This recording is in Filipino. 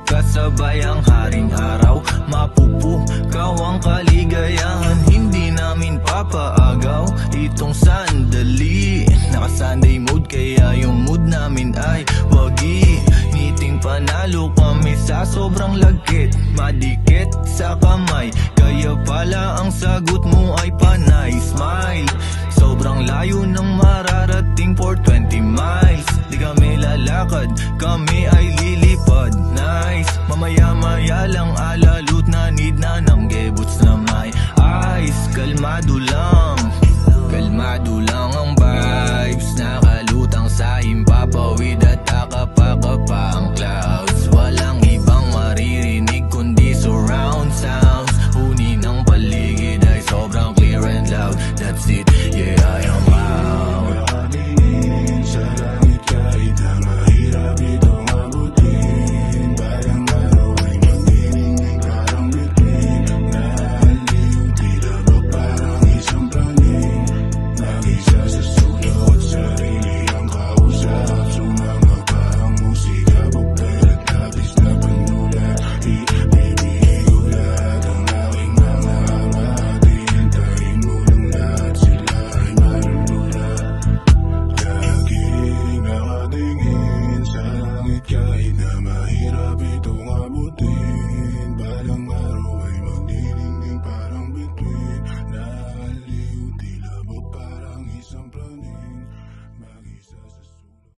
kasabay ang haring araw. Mapupukaw ang kaligayahan, hindi namin papaagaw itong sandali. Naka-Sunday mode kaya yung mood namin ay wagi. Ngiting panalo kami sa sobrang lagkit, madikit sa kamay, kaya pala ang sagot mo ay panay smile. Sobrang layo ng mararating for 20 miles. Di kami lalakad, kami ay lilipad. Nice, mamaya-maya lang alalut na need na ng gebuts na